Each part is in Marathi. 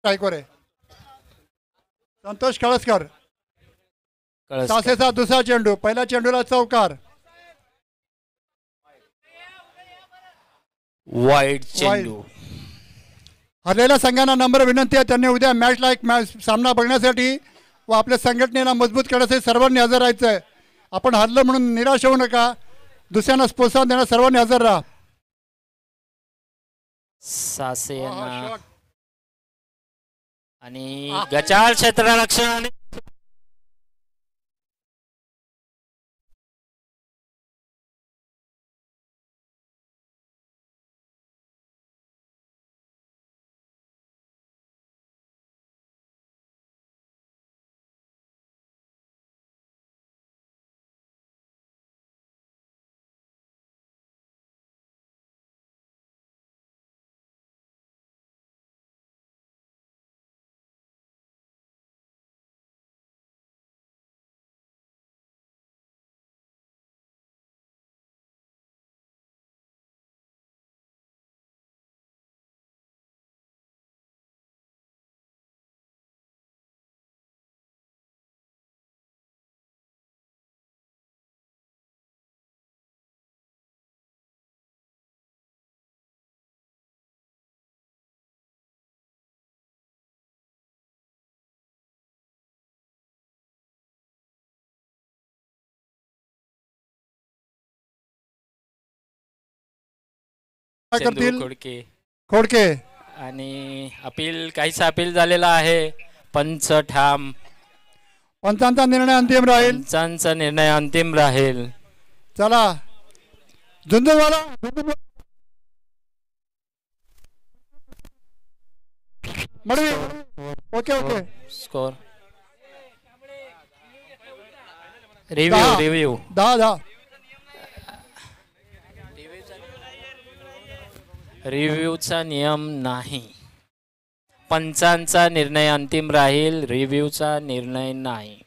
स्ट्राईकवर आहे. संतोष कळसकर. सासेचा दुसरा चेंडू, पहिल्या चेंडूला चौकार. वाईड चेंडू. हरलेल्या संघांना नम्र विनंती आहे, त्यांनी उद्या मॅच लाईक मॅच सामना बघण्यासाठी व आपल्या संघटनेला मजबूत करण्यासाठी सर्वांनी हजर राहायचं आहे. आपण हरलं म्हणून निराश होऊ नका, दुसऱ्यांना प्रोत्साहन देण्यास सर्वांनी हजर राहा. सासे आणि गचाळ क्षेत्ररक्षण. करतील खोडके. खोडके. आणि अपील काहीसा अपील झालेला आहे. पंच ठाम. पंचांचा निर्णय अंतिम राहील. पंचांचा निर्णय अंतिम राहील. चला Jhunjhunwala. Madavi. Okay okay. Score review 10-10. रिव्ह्यूचा नियम नाही, पंचांचा निर्णय अंतिम राहील, रिव्ह्यूचा निर्णय नाही.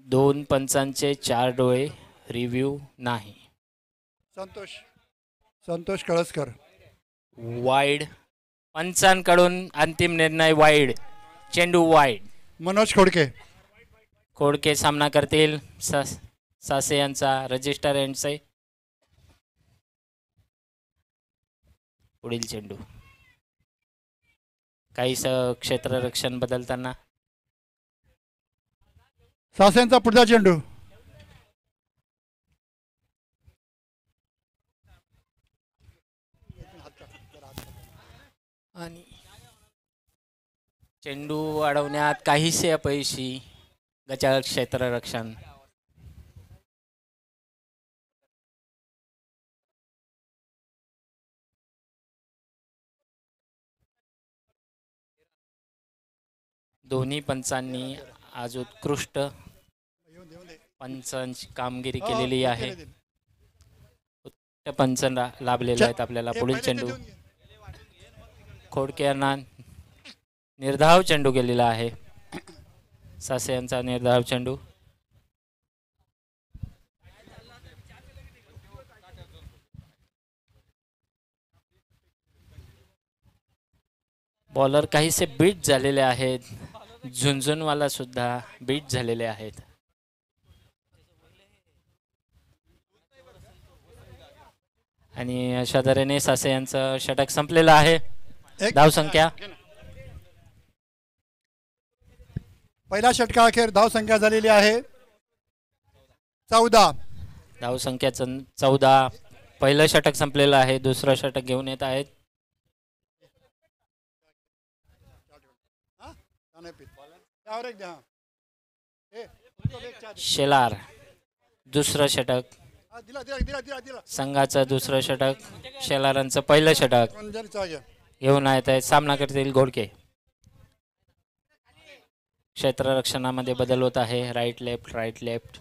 दोन पंचांचे 4 डोळे, रिव्ह्यू नाही. संतोष कळसकर. वाईड. पंचांकडून अंतिम निर्णय वाईड. चेंडू वाईड. मनोज खोडके. खोडके सामना करतील. सासे यांचा रजिस्टर एंडचे. पुढील चेंडू. काही क्षेत्ररक्षण बदलताना. सासेंचा पुढचा चेंडू. आणि चेंडू अडवण्यात काहीसे अपयशी गचाळ क्षेत्ररक्षण. दोन्ही पंचांनी आज उत्कृष्ट पंचांची कामगिरी केलेली आहे. उत्कृष्ट पंच लाभलेले आहेत आपल्याला. पुढील चेंडू. खोडके यांना निर्धाव चेंडू केलेला आहे. सासे यांचा निर्धाव चेंडू. बॉलर काहीसे बीट झालेले आहेत. झुंझुनवाला सुद्धा बीट झालेले आहेत. आणि अशा तऱ्हेने सासे यांचं षटक संपलेलं आहे. धावसंख्या. पहिल्या षटकाअखेर धावसंख्या झालेली आहे 14. धावसंख्या 14. पहिलं षटक संपलेलं आहे. दुसरं षटक घेऊन येत आहेत. शेलार. दुसरं षटक. संघाचं दुसरं षटक. शेलारांचं पहिलं षटक घेऊन येत आहेत. सामना करतील घोडके. क्षेत्ररक्षणामध्ये बदल होत आहे. Right left right left.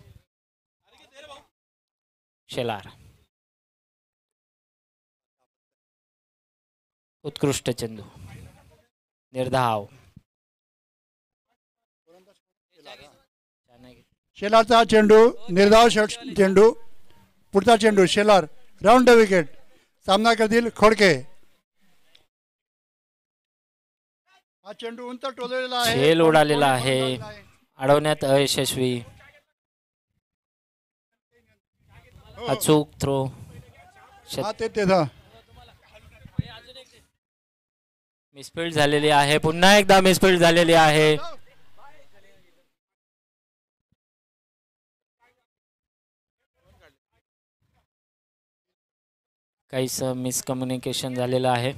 Shelar. उत्कृष्ट चेंडू. निर्धाव. शेलारचा चेंडू. निर्धाव चेंडू. पुढचा चेंडू शेलार. Round the wicket. सामना करतील खोडके. हा चेंडू उंच टोललेला आहे. झेल उडालेला कोणी आहे. झालेला आहे. अडवण्यात अयशस्वी. अचूक थ्रो. हा ते मिसफील्ड झालेली आहे. पुन्हा एकदा मिसफील्ड झालेली आहे. काहीच मिसकम्युनिकेशन झालेलं आहे.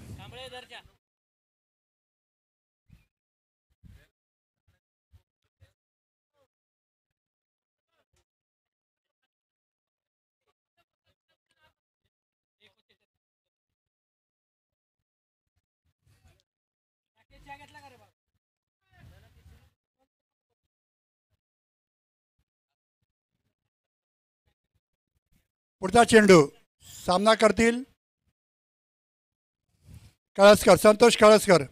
पुढचा चेंडू सामना करतील कळसकर, संतोष कळसकर.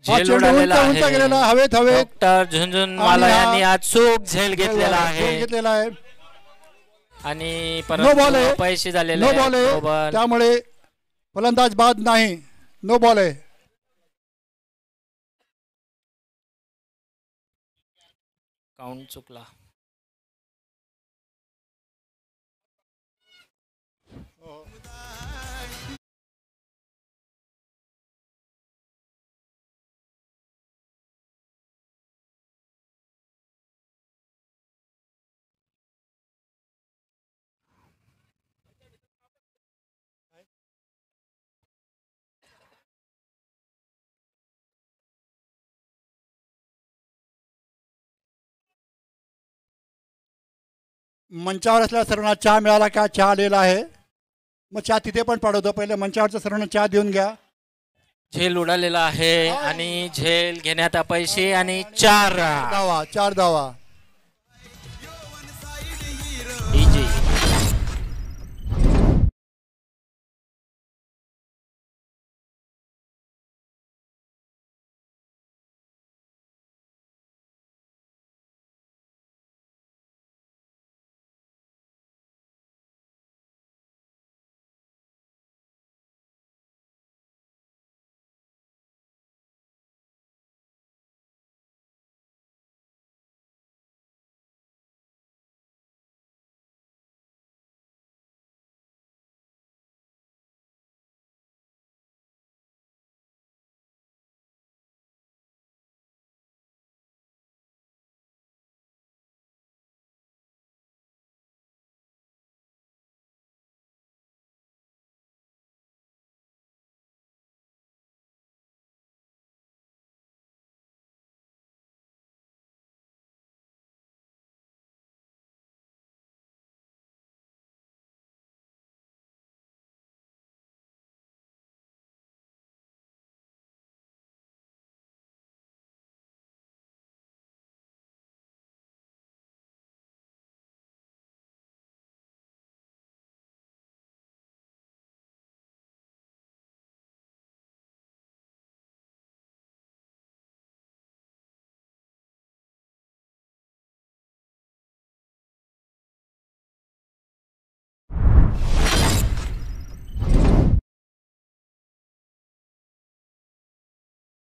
हा झेल चेंडू उडालेला उंच गेलेला आहे. हवेत डॉक्टर झुंझुनवाला यांनी अचूक झेल घेतलेला आहे. घेतलेला आहे आणि नो बॉल आहे. पैसे झालेले नो बॉल आहे. बरोबर. त्यामुळे फलंदाज बाद नाही. नो बॉल आहे. काउंट चुकला. मंचावर असलेल्या सर्वांना चहा मिळाला का? चहा आलेला आहे. मग चहा तिथे पण पाठवतो. पहिले मंचावरच्या सर्वांना चहा देऊन घ्या. झेल उडालेला आहे आणि झेल घेण्यात अपयशी आणि 4 धावा.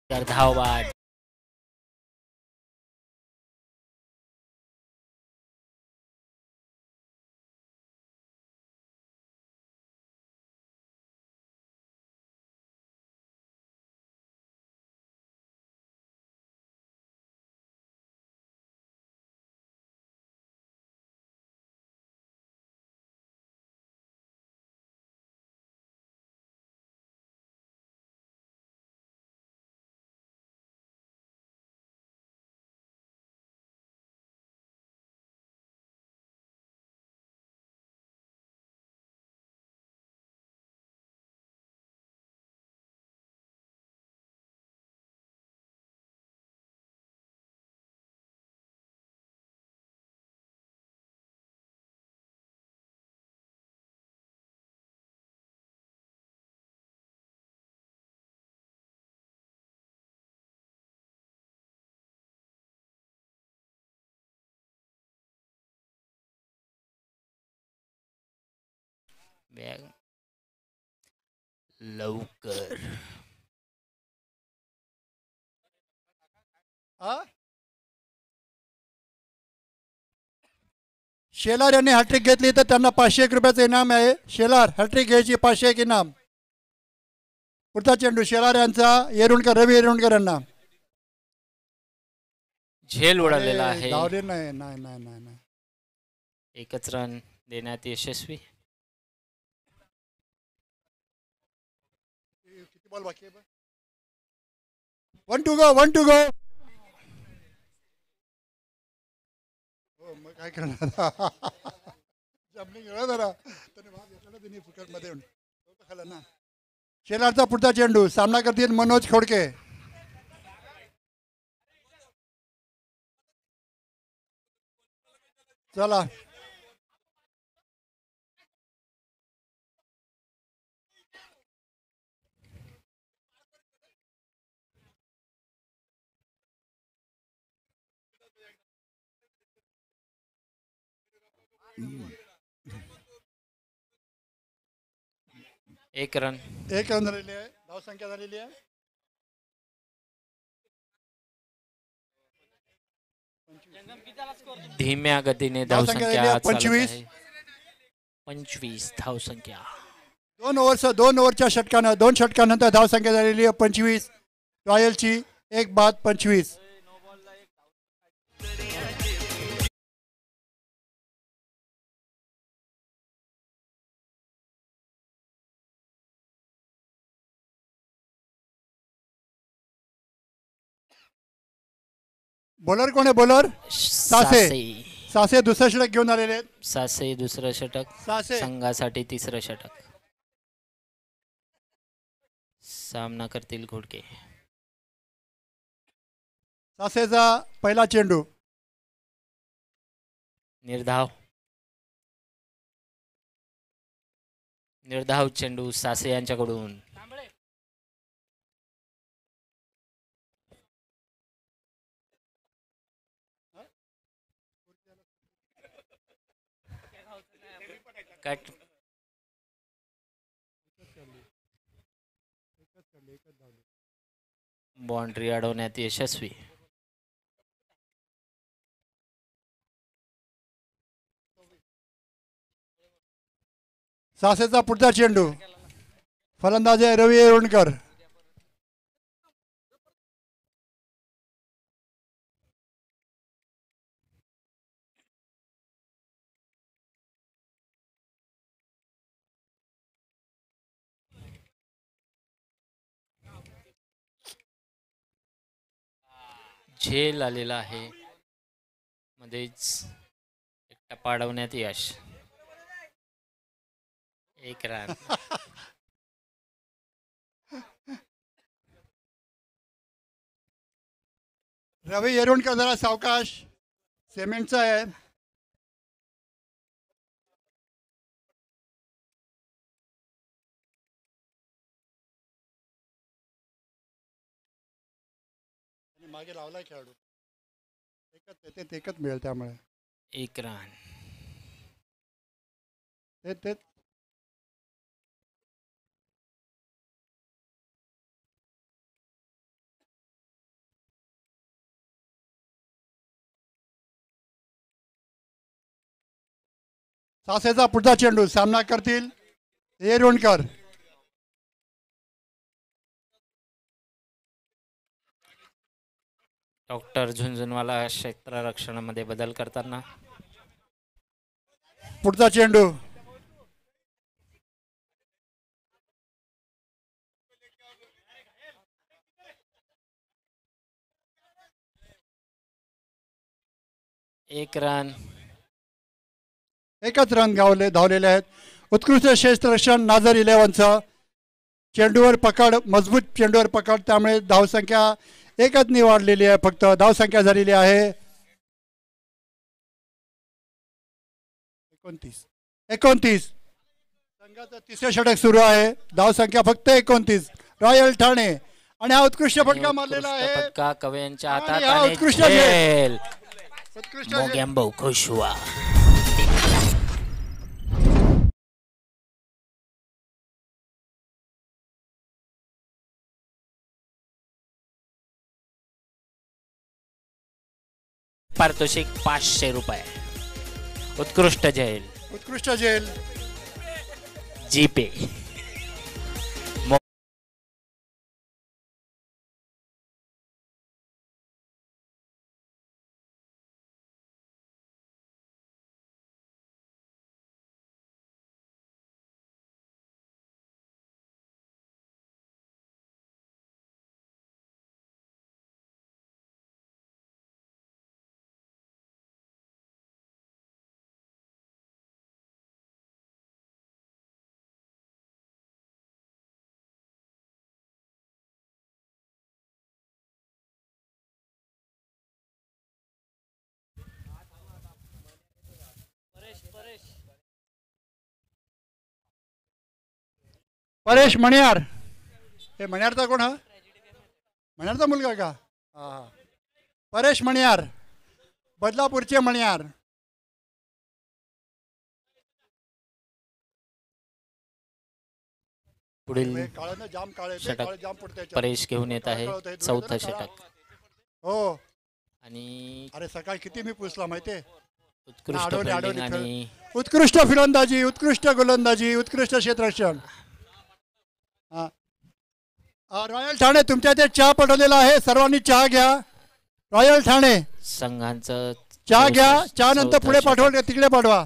धावबाद. बॅग लवकर. हा? शेलार यांनी हॅट्रिक घेतली तर त्यांना 501 रुपयाचं इनाम आहे. शेलार हॅट्रिक घ्यायची, 501 इनाम. पुढचा चेंडू शेलार यांचा, येरुणकर, रवी येरुणकर यांना. झेल उडालेला आहे. धावले नाही, नाही नाही नाही नाही. एकच रन देण्यात यशस्वी. किती बॉल बाकी आहे? 1 to go, 1 to go. हो मग काय करणार. जमलिंग एवढा जरा त्याने भाग घेतला ना, त्यांनी फुकटमध्ये खाला ना. शेलारचा पुढचा चेंडू, सामना करतील मनोज खोडके. चला एक रन. एक रन झालेली आहे. धावसंख्या झालेली आहे. धीम्या गतीने धावसंख्या झालेली धावसंख्या आहे 25. 25 धावसंख्या. 2 ओव्हरच्या षटकानं, 2 षटकानंतर धावसंख्या झालेली आहे 25. रॉयलची 1 बाद 25. बॉलर कोण आहे? बॉलर सासे. सासे दुसरं षटक घेऊन आलेले आहेत. सासे दुसरं षटक. सासे संघासाठी तिसरं षटक. सामना करतील घोडके. सासेचा पहिला चेंडू, निर्धाव. निर्धाव चेंडू सासे यांच्याकडून. कट. बाउंड्री अडवण्यात यशस्वी. सासेचा पुढचा चेंडू, फलंदाज आहे रवी येरुणकर. झेल आलेला आहे. मध्येच एक टप्पा अडवण्यात यश. एक रन. रवी येरुणकर जरा सावकाश, सिमेंटचा आहे. मागे लावलाय खेळाडू. एकच मिळेल त्यामुळे. एक रन. ते सासेचा पुढचा चेंडू, सामना करतील येरुणकर. डॉक्टर झुंझुनवाला क्षेत्ररक्षणामध्ये बदल करताना. पुढचा चेंडू, एक रन. एकच रन धावलेले आहेत. उत्कृष्ट क्षेत्ररक्षण नाझर 11चं. चेंडूवर पकड, मजबूत चेंडूवर पकड, त्यामुळे धावसंख्या एकच वाढलेली आहे. फक्त धावसंख्या झालेली आहे 29. संघाचं तिसरं षटक सुरू आहे. धावसंख्या फक्त 29. रॉयल ठाणे. आणि हा उत्कृष्ट फटका मारलेला आहे. फटका कव्यांच्या हातात. हा उत्कृष्ट झेल. उत्कृष्ट मोगॅम्बो खुश हुआ. पारितोषिक 500 रुपये. उत्कृष्ट झेल उत्कृष्ट झेल जीपे. परेश मणियार. हे मणियारचा कोण हा? मणियारचा मुलगा का? हा हा. परेश मणियार, बदलापूरचे मणियार. पुढील काळे ना जाम काळे षटक काळे जाम पडते याच्यात. परेश घेऊन येत आहे काळं होतंय, चौथं काळं. षटक. हो. आणि अरे सकाळी किती मी पुसला माहितीये. उत्कृष्ट आडवली, फिल्डिंग आडवली. आणि उत्कृष्ट फलंदाजी, उत्कृष्ट गोलंदाजी, उत्कृष्ट क्षेत्ररक्षण. हा. रॉयल ठाणे तुमच्या इथे चहा पडवलेला आहे, सर्वांनी चहा घ्या. रॉयल ठाणे संघांचं चहा घ्या. चहा नंतर चौथं पुढे षटक. पाठवा, तिकडे पाठवा.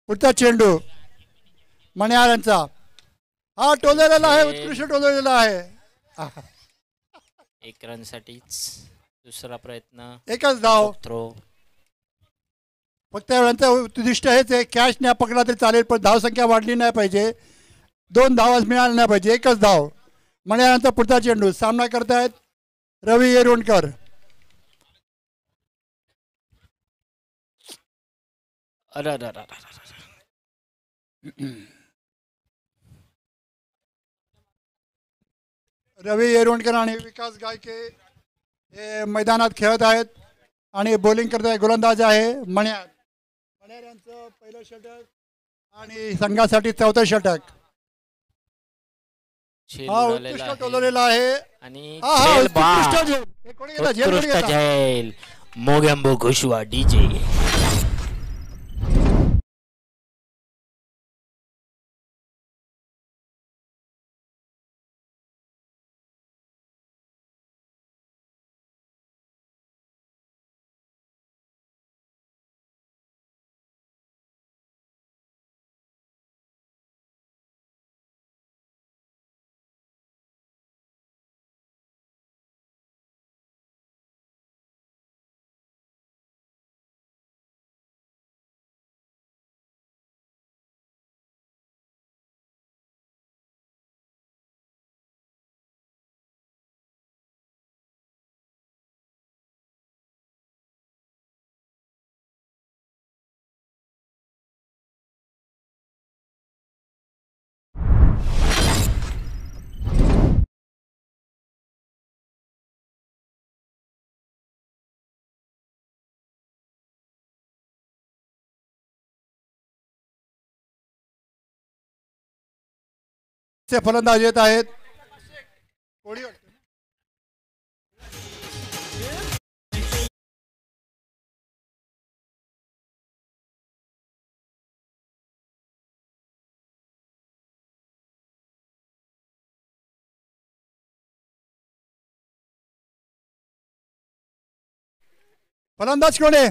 पुढचा चेंडू मणियारांचा. हा टोललेला आहे, उत्कृष्ट टोललेला आहे. आहा. 1 रन साठीच दुसरा प्रयत्न. एकच धाव. थ्रो. फक्त यांचं उद्दिष्ट हेच आहे, कॅच नाही पकडला तरी चालेल, पण धावसंख्या वाढली नाही पाहिजे. 2 धावाच मिळाल्या नाही पाहिजे. एकच धाव. मणियारांचा पुढचा चेंडू. सामना करतायत रवी येरवणकर. रवी येरवणकर आणि विकास गायके हे मैदानात खेळत आहेत आणि बॉलिंग करत आहे. गोलंदाज आहे मणियार. मणियार यांचं पहिलं षटक आणि संघासाठी चौथं षटक. झेल हा उडालेला उत्कृष्ट आहे. टोललेला आहे. आणि हा हा झेल बा. उत्कृष्ट झेल. हे कोणी घेता? झेल कोणी उत्कृष्ट घेता? झेल मोगॅम्बो घोषवा डीजे. चे फलंदाज येत आहेत. कोणी वाटतं? फलंदाज कोण आहे?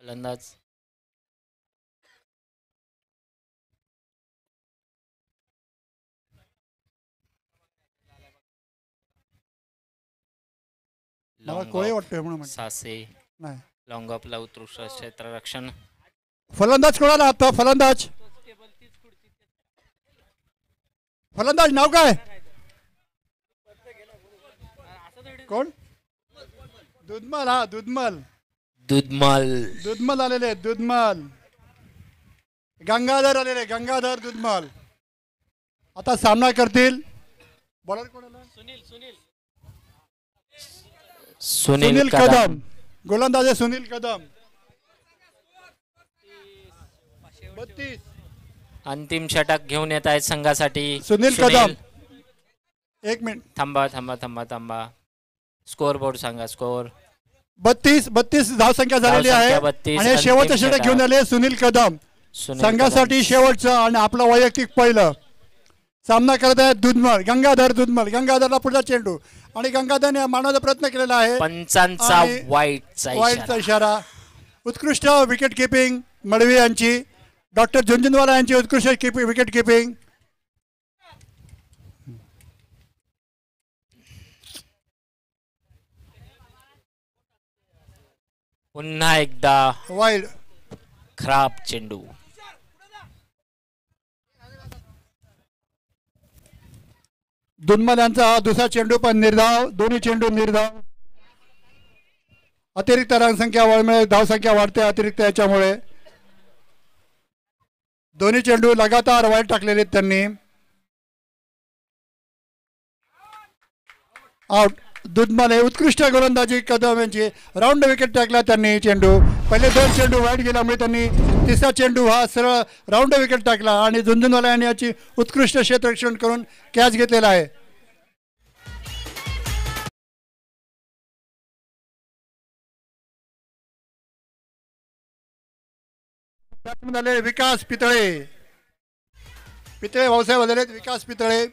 फलंदाज मला कोळी वाटतोय म्हणून म्हणतो. सासे नाही. लॉंग ऑफला उत्कृष्ट क्षेत्ररक्षण. फलंदाज कोणाला आता? फलंदाज फलंदाज नाव काय? कोण? दुधमल. हा दुधमल. दुधमल. दुधमल आलेले आहेत. दुधमल. गंगाधर आलेले. गंगाधर दुधमल आता सामना करतील. बॉलर कोणाला? सुनील कदम. गोलंदाज आहे सुनील कदम. 32. अंतिम षटक घेऊन येत आहेत संघासाठी सुनील कदम. एक मिनिट थांबा थांबा थांबा थांबा. स्कोअर बोर्ड सांगा. स्कोअर 32 धावसंख्या झालेली आहे. धावसंख्या 32. आणि शेवटचं अंतिम षटक घेऊन आले सुनील कदम. सुनील संघासाठी शेवटचं आणि आपलं वैयक्तिक पहिलं. सामना करत आहेत दुधमल गंगाधर. गंगाधरला पुढचा चेंडू आणि गंगाधरने मारण्याचा प्रयत्न केलेला आहे. पंचांचा आणि वाईटचा इशारा. उत्कृष्ट विकेट किपिंग मडवी यांची. डॉक्टर झुंझुनवाला यांची उत्कृष्ट विकेट किपिंग. पुन्हा एकदा वाईड खराब चेंडू. दुधमल यांचा हा दुसरा चेंडू पण निर्धाव. दोन्ही चेंडू निर्धाव. अतिरिक्त धावसंख्या धावसंख्या वाढते अतिरिक्त याच्यामुळे. दोन्ही चेंडू लगातार वाईट टाकलेले त्यांनी. आउट. दुधमल हे उत्कृष्ट गोलंदाजी कदम यांची. राऊंड विकेट टाकला त्यांनी चेंडू. पहिले 2 चेंडू वाईट गेल्यामुळे त्यांनी तिसरा चेंडू हा सरळ राऊंड विकेट टाकला आणि झुंझुनवाला यांनी याची उत्कृष्ट क्षेत्ररक्षण करून कॅच घेतलेला आहे. विकास पितळे भाऊसाहेब झाले. विकास पितळे.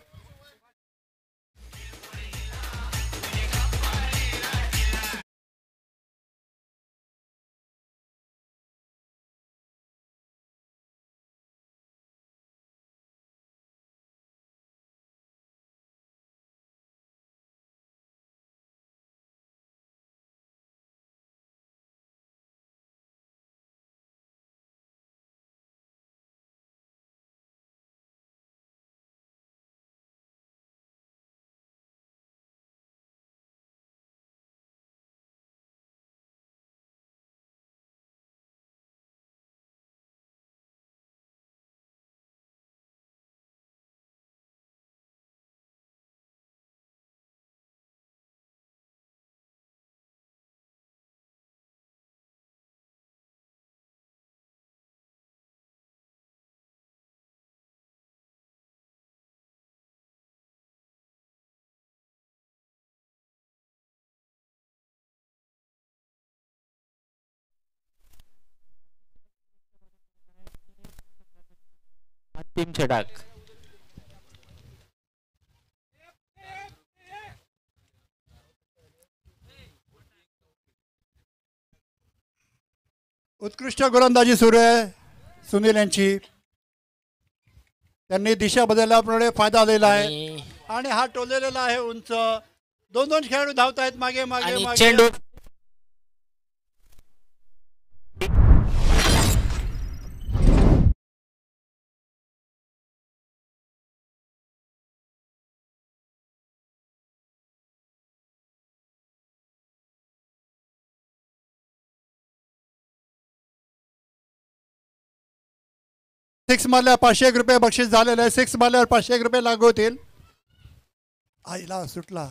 अंतिम षटक. उत्कृष्ट गोलंदाजी सुरू आहे सुनील यांची. त्यांनी दिशा बदलल्यामुळे फायदा दिला आहे आणि हा टोललेला आहे उंच. 2 खेळाडू धावत आहेत मागे मागे मागे. चेंडू सिक्स मारल्या 501 रुपये बक्षीस झालेलं आहे. 6 मारल्यावर 501 रुपये लागू होतील. आईला सुटला.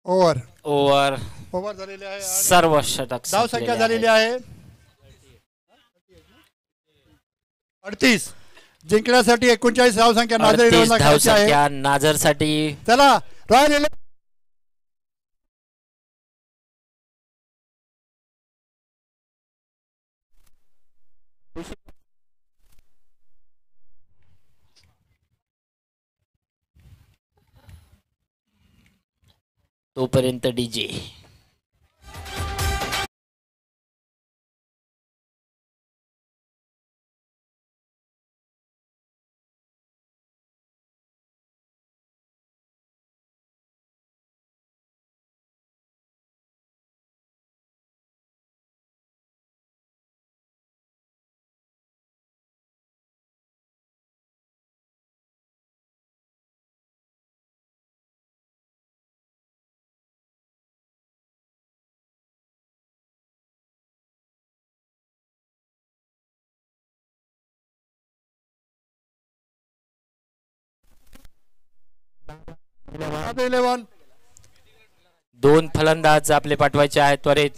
ओव्हर झालेली आहे. सर्व षटक धाव संख्या झालेली आहे 38. जिंकण्यासाठी 39 धाव संख्या नाझर साठी. चला रॉयल तोपर्यंत डीजे. दोन फलंदाज आपले पाठवायचे आहेत त्वरित.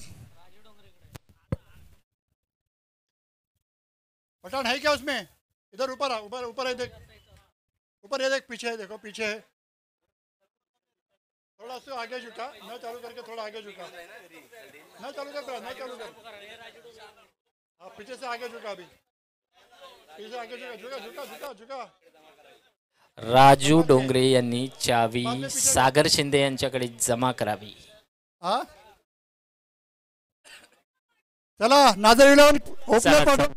पठान है क्या उसमें? इधर ऊपर आ, ऊपर ऊपर है देख, ऊपर ये देख, पीछे है, देखो पीछे है। थोड़ा सा आगे झुका, न चालू करके थोड़ा आगे झुका, न चालू कर, न चालू कर। हाँ पीछे से आगे झुका, अभी पीछे से आगे झुका, झुका झुका झुका झुका। राजू डोंगरे यांनी चावी सागर शिंदे यांच्याकडे जमा करावी. हा चला नाझर 11 ओपनर पाठव.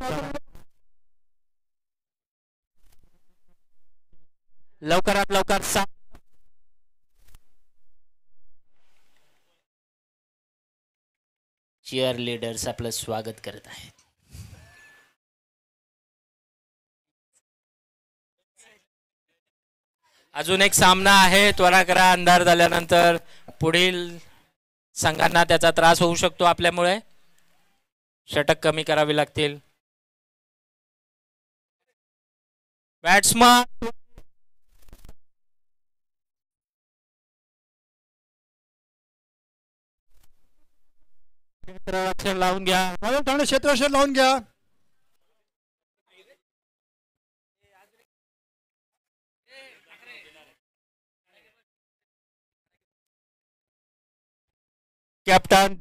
लवकरात लवकर चीयर लीडर्स आपलं स्वागत करत आहेत. अजून एक सामना आहे, त्वरा करा, अंधार झाल्यानंतर पुढील संघांना त्याचा त्रास होऊ शकतो. आपल्यामुळे षटक कमी करावी लागतील. बॅट्समन क्षेत्ररक्षण लावून घ्या, क्षेत्ररक्षण लावून घ्या. कॅप्टन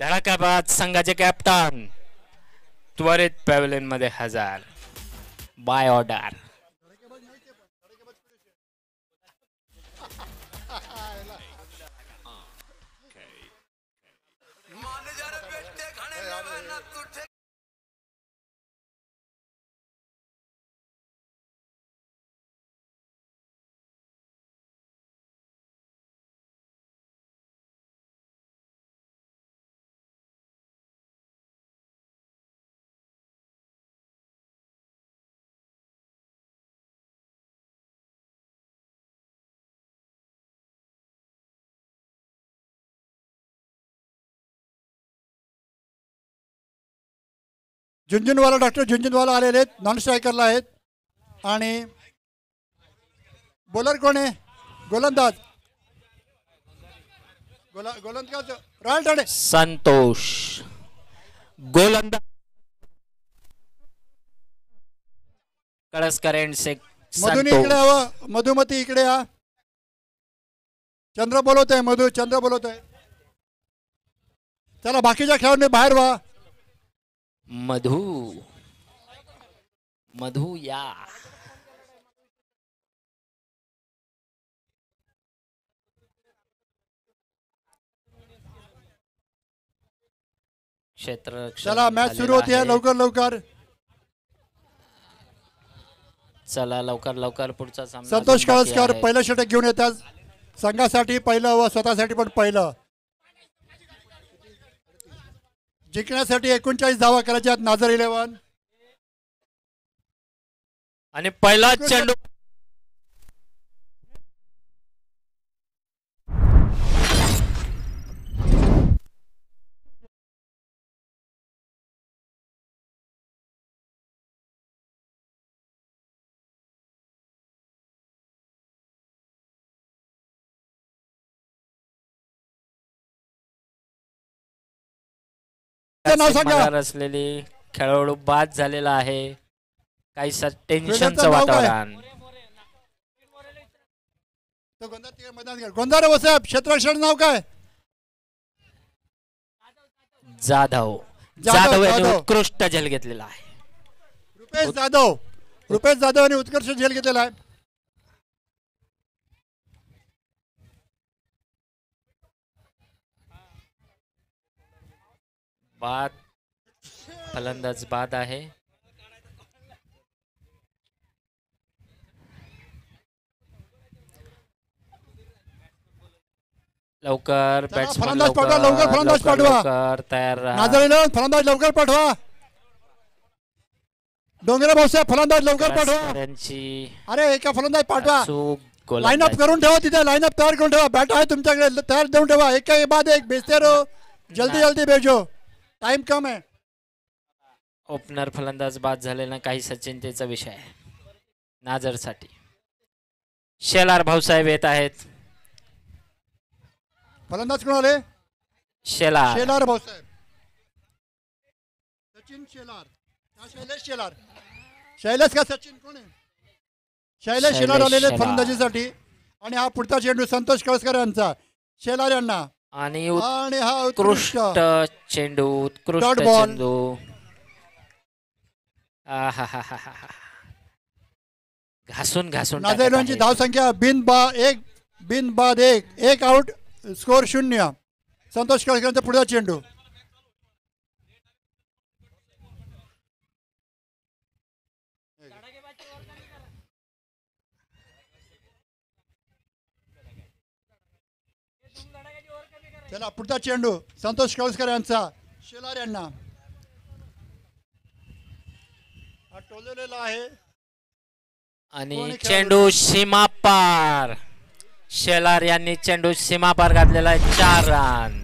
धडाकेबाज संघाचे कॅप्टन त्वरित पॅव्हलियन मध्ये हजर by order. Jhunjhunwala doctor Jhunjhunwala आलेले आहेत, नॉन स्ट्रायकरला आहेत. आणि बॉलर कोण आहे? गोलंदाज गोलंदाज रॉयल ठाणे संतोष. गोलंदाज कळसकर एंड से मधुनी इकडे हवं, मधुमती इकडे या. चंद्र बोलवत आहे, मधु चंद्र बोलवत आहे. चला बाकीच्या खेळाडूंनी बाहेर व्हा. मधु मधु या. क्षेत्र चला मॅच सुरू होती आहे, लवकर लवकर. चला लवकर लवकर पुढचा सामना. संतोष कळसकर पहिलं षटक घेऊन येतात संघासाठी, पहिलं व स्वतःसाठी पण पहिलं. जिंकण्यासाठी 39 धावा करायच्या आहेत नाझर 11. आणि पहिला चेंडू नाव सांगा. असलेली खेळाडू बाद झालेला आहे. काहीसा टेन्शनचं नाव काय? वातावरण. गोंधारे वसाहेब, क्षेत्ररक्षण नाव काय? जाधव यांनी उत्कृष्ट झेल घेतलेला आहे. रुपेश जाधव यांनी उत्कृष्ट झेल घेतलेला आहे. बाद फलंदाज बाद आहे. लवकर बॅट्समन फलंदाज पाठवा, लवकर फलंदाज पाठवा. लवकर तयार राहा. नाझर 11 फलंदाज लवकर पाठवा. डोंगरे भाऊसाहेब फलंदाज लवकर पाठवा. अरे एका फलंदाज पाठवा. लाईनअप करून ठेवा, तिथे लाईनअप तयार करून ठेवा. बॅट आहे तुमच्याकडे, तयार देऊन ठेवा. एक बाद एक बेचते रहो, जल्दी जल्दी भेजो, टाइम कम आहे. ओपनर फलंदाज बाद झालेला काही चिंतेचा विषय आहे नाझरसाठी. शेलार भाऊसाहेब येत आहेत. फलंदाज कोण आले? शेलार शेलार भाऊसाहेब. सचिन शेलार का शैलेश शेलार? शैलेश का सचिन कोण आहे? शैलेश शेलार आलेले आहेत फलंदाजीसाठी. आणि हा पुढचा चेंडू संतोष कळसकर यांचा शेलार यांना. आणि आणि हा उत्कृष्ट चेंडू, उत्कृष्ट Dot ball. चेंडू. आहाहाहा. घासून घासून टाकत नाझाईलॉनची आहे. धावसंख्या बिन बाद एक आउट, स्कोर 0. संतोष कळसकरांचा पुढचा चेंडू. चला पुढचा चेंडू संतोष कळसकर यांचा शेलार यांना. हा टोललेला आहे आणि कोणी चेंडू सीमा पार. शेलार यांनी चेंडू सीमा पार घातलेला आहे. 4 रन.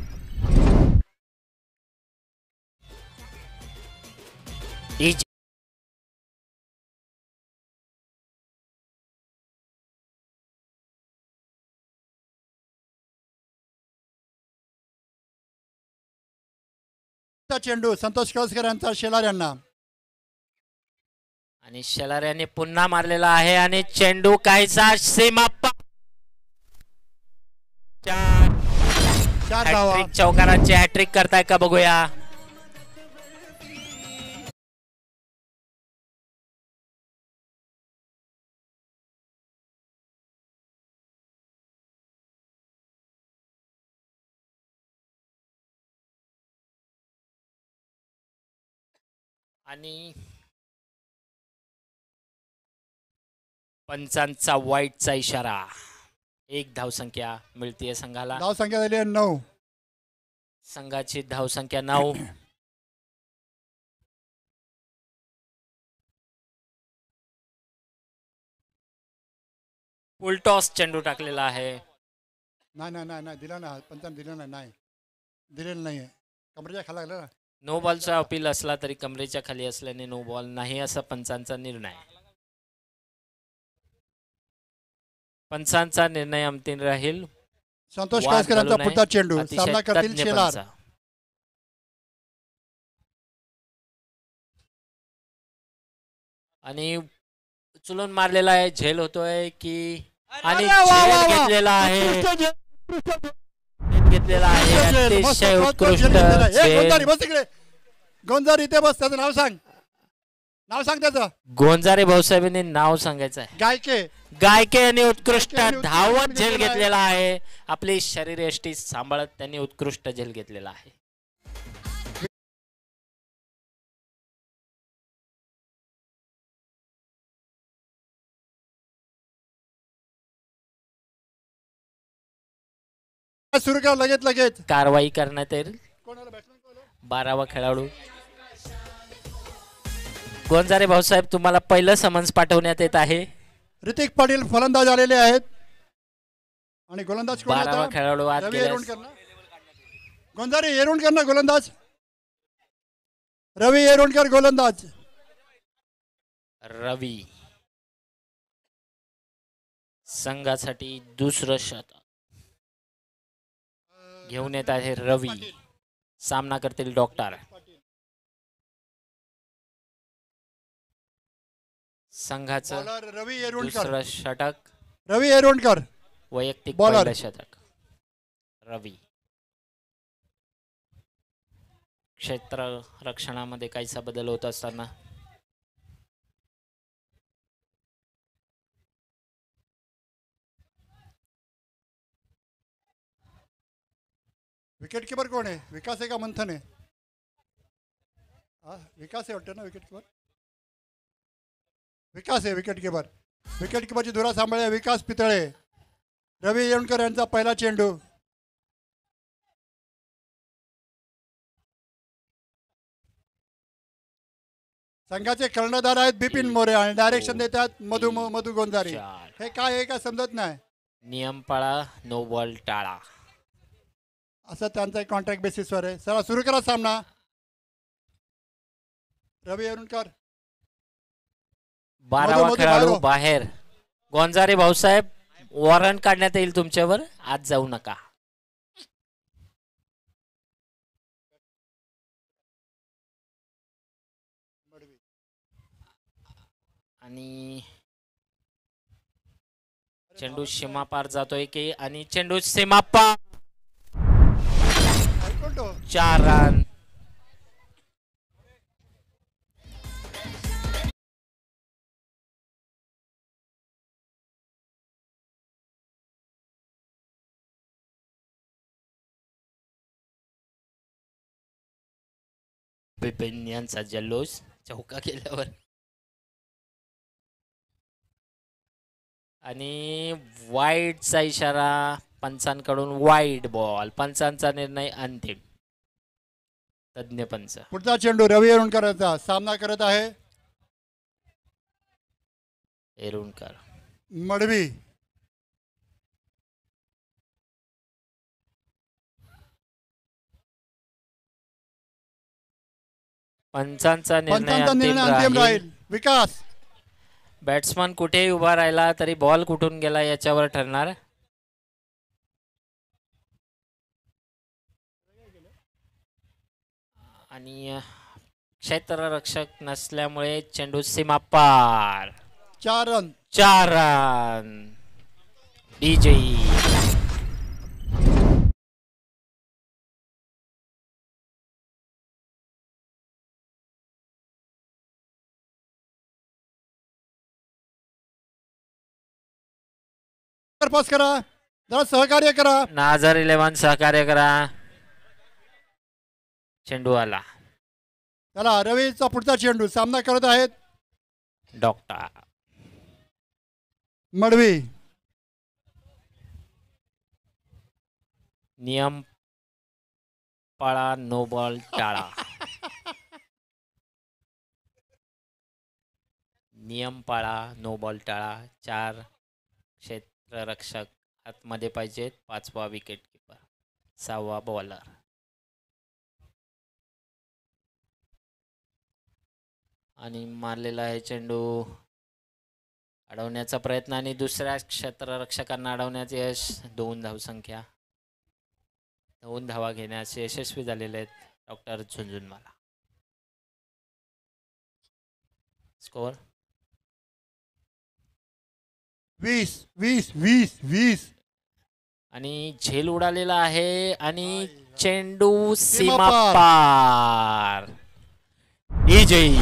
चेंडू संतोष कळसकर यांचा शेलार यांना. आणि शेलार यांनी पुन्हा मारलेला आहे आणि चेंडू काहीसा सीमा पार. 4 धावा. हॅट्रिक चौकारांची हॅट्रिक करताय का बघूया. आणि पंचांचा वाईटचा इशारा. 1 धावसंख्या मिळतीये संघाला. धावसंख्या झाली आहे 9. संघाची धावसंख्या 9. फुलटॉस चेंडू टाकलेला आहे. नाही दिला ना पंचांनी. दिलं नाही दिलेलं नाहीये. कमरेच्या खाली लागलं ना. नो बॉलचा अपील असला तरी कमरेच्या खाली असल्याने नो बॉल नाही असा पंचांचा निर्णय. पंचांचा निर्णय अंतिम राहील. संतोष वाद कळसकर यांचा घालू नये. पुढचा चेंडू. अतिशय सामना करतील तज्ञ शेलार. पंच. आणि चुलून मारलेला आहे. झेल होतोय की आणि झेल घेतलेला आहे. घेतलेला आहे. अतिशय उत्कृष्ट झेल. बस इकडे गोंजारी इथे बस. त्याचं नाव सांग. नाव सांग त्याचं. गोंजारे भाऊसाहेबांनी नाव सांगायचं आहे. गायके यांनी उत्कृष्ट धावत झेल घेतलेला आहे. आपली शरीर यष्टी सांभाळत त्यांनी उत्कृष्ट झेल घेतलेला आहे. सुरू करा लगेच. कारवाई करण्यात येईल. 12वा खेळाडू गोंजारे भाऊसाहेब तुम्हाला पहिलं समन्स पाठवण्यात येत आहे. ऋतिक पाटील फलंदाज आलेले आहेत. आणि गोलंदाज कोण 12वा खेळाडू आत रवी गेल्यास. येरुणकर ना. गोंजारे येरुणकर ना गोलंदाज. रवी येरुणकर गोलंदाज. रवी संघासाठी दुसरं शतक घेऊन येत आहे. रवी सामना करतील डॉक्टर. संघाचं बॉलर रवी येरुणकर. दुसरं षटक. रवी येरुणकर वैयक्तिक बॉलर. पहिलं शतक रवी. क्षेत्र रक्षणामध्ये काहीसा बदल होत असताना विकेट किपर कोण आहे? विकास आहे का मंथन आहे? विकास आहे वाटतं ना विकेट किपर. विकास आहे विकेट किपर. विकेट किपरची धुरा सांभाळ्या विकास पितळे. रवी येरुणकर यांचा पहिला चेंडू. संघाचे कर्णधार आहेत बिपिन मोरे आणि डायरेक्शन देतात मधु गोंजारे. 4. हे काय आहे का समजत नाही. नियम पाळा. नो बॉल टाळा. असं त्यांचा एक कॉन्ट्रॅक्ट बेसिसवर आहे. चला सुरू करा सामना. रवी येरुणकर. 12वा मधू खेळाडू बाहेर. गोंजारे भाऊसाहेब वॉरंट काढण्यात येईल तुमच्यावर. आज जाऊ नका. आणि चेंडू सीमा पार जातोय की आणि चेंडू सीमा पार. 4 रन. बिपिन यांचा जल्लोष चौका केल्यावर. आणि वाईडचा इशारा पंचांकडून. Wide ball. पंचांचा निर्णय अंतिम. तज्ञ पंच. पुढचा चेंडू रवी येरुणकरचा सामना करत आहे येरुणकर. मडवी. पंचांचा निर्णय अंतिम राहील. राहील. विकास. बॅट्समन कुठेही उभा राहिला तरी बॉल कुठून गेला याच्यावर ठरणार. आणि क्षेत्ररक्षक नसल्यामुळे चेंडू सीमा पार. 4 रन. 4 रन. विजयी. पास करा. जरा सहकार्य करा. नाझर 11 सहकार्य करा. चेंडू आला. चला रवीचा पुढचा चेंडू सामना करत आहेत डॉक्टर मडवी. नियम पाळा. नो बॉल टाळा. नियम पाळा. नो बॉल टाळा. 4 क्षेत्ररक्षक आतमध्ये पाहिजेत. 5वा विकेट किपर. 6वा बॉलर. आणि मारलेला आहे चेंडू. अडवण्याचा प्रयत्न आणि दुसऱ्या क्षेत्ररक्षकांना अडवण्याचे यश. 2 धावसंख्या. 2 धावा घेण्यास यशस्वी झालेले आहेत डॉक्टर झुंझुनवाला. स्कोअर 20. आणि झेल उडालेला आहे आणि चेंडू सीमा सीमा पार. विजयी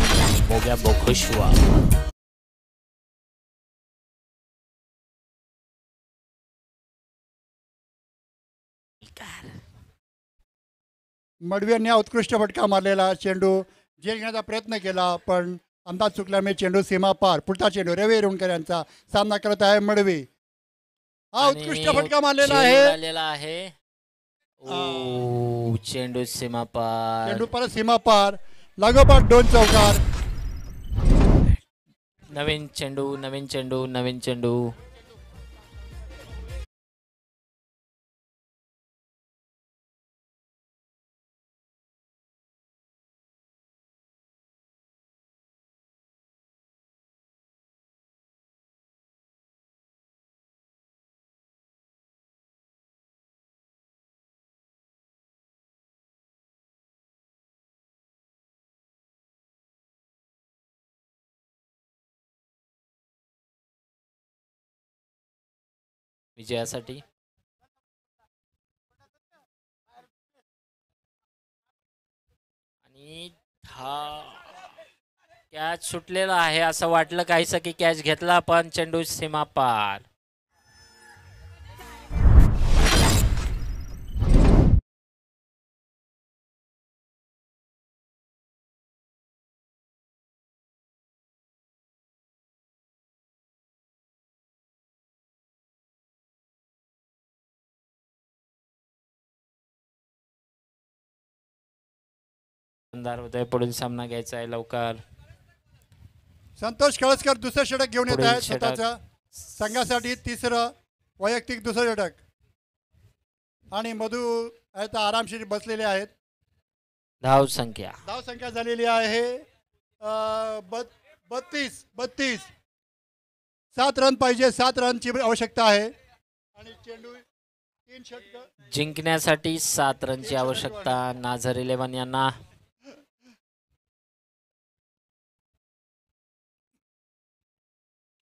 बोग्या बोखुशवा. मडवी यांनी उत्कृष्ट फटका मारलेला. चेंडू झेल घेण्याचा प्रयत्न केला पण अंदाज चुकल्यामुळे चेंडू सीमा पार. पुढचा चेंडू रवी येरुणकर यांचा सामना करत आहे मडवी. हा आणि उत्कृष्ट फटका मारलेला झेल आहे. उडालेला आहे. ओ चेंडू सीमा पार. चेंडू परत सीमा पार. लागोपाठ 2 चौकार. नवीन चेंडू. विजयासाठी. आणि कॅच सुटलेला आहे. असं वाटलं काहीसं की कॅच घेतला पण चेंडू सीमा पार. होतोय. पुढील सामना घ्यायचा आहे लवकर. संतोष कळसकर दुसरं षटक घेऊन येत पुढील आहेत षटक. स्वतःच्या संघासाठी. 3रं वैयक्तिक दुसरं षटक. आणि मधू आहेत आरामशीर बसलेले आहेत. धावसंख्या झालेली आहे 32. 7 रन पाहिजे. 7 रनची आवश्यकता आहे. आणि चेंडू 3 षटक जिंकण्यासाठी 7 रनची आवश्यकता. नाझर 11 यांना.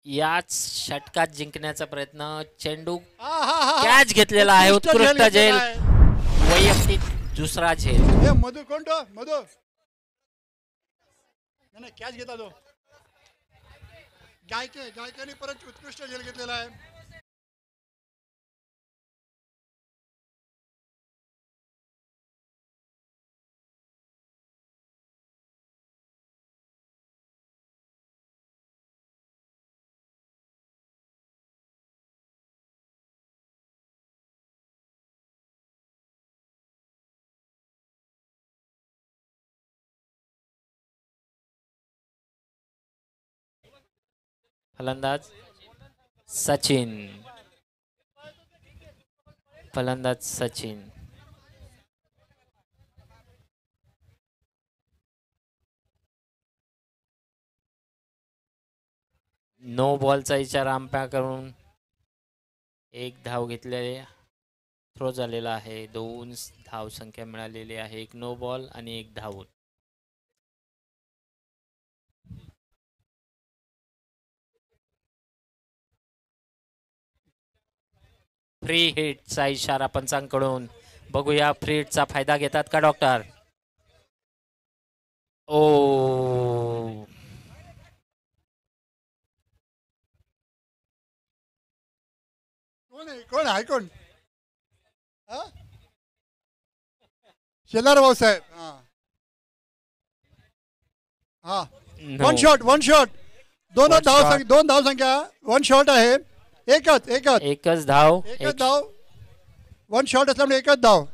याच षटकात जिंकण्याचा प्रयत्न. चेंडू आहाहा. कॅच घेतलेला आहे. उत्कृष्ट झेल. वैयक्तिक दुसरा झेल. हे मधु कोण तो मधु नाही कॅच घेता तो गायकाने परत उत्कृष्ट झेल घेतलेला आहे. फलंदाज सचिन. फलंदाज सचिन. नो बॉलचा इशारा अंपायर करून एक धाव घेतलेले थ्रो झालेला आहे. 2 धाव संख्या मिळालेली आहे. एक नो बॉल आणि एक धाव. फ्री हिटचा इशारा पंचांकडून. बघूया फ्री हिटचा फायदा घेतात का डॉक्टर. ओ कोण आहे कोण शेलार भाऊसाहेब. हा वन शॉट दोन धाव संख्या. 1 शॉट आहे. एकच धाव. वन शॉट असल्यामुळे एकच धाव.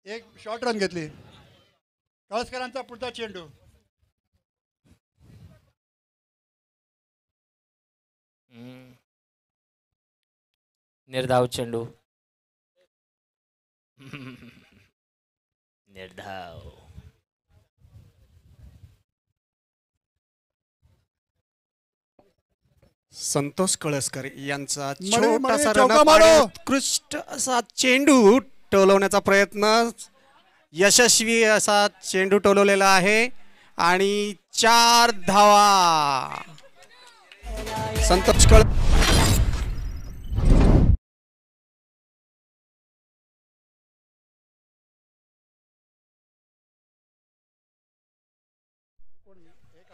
एक शॉर्ट रन घेतली. कळसकरांचा पुढचा चेंडू. निर्धाव चेंडू. निर्धाव. संतोष कळसकर यांचा मरे, छोटासा चौका रनअप मारो. आणि उत्कृष्ट असा चेंडू टोलवण्याचा प्रयत्न. यशस्वी असा चेंडू टोलवलेला आहे आणि 4 धावा. संतोष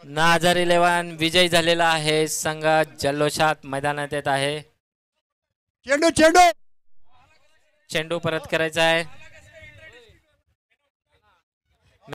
नाझर 11 विजयी झालेला आहे. संघ जल्लोषात मैदानात येत आहे. चेंडू चेंडू परत करायचा आहे.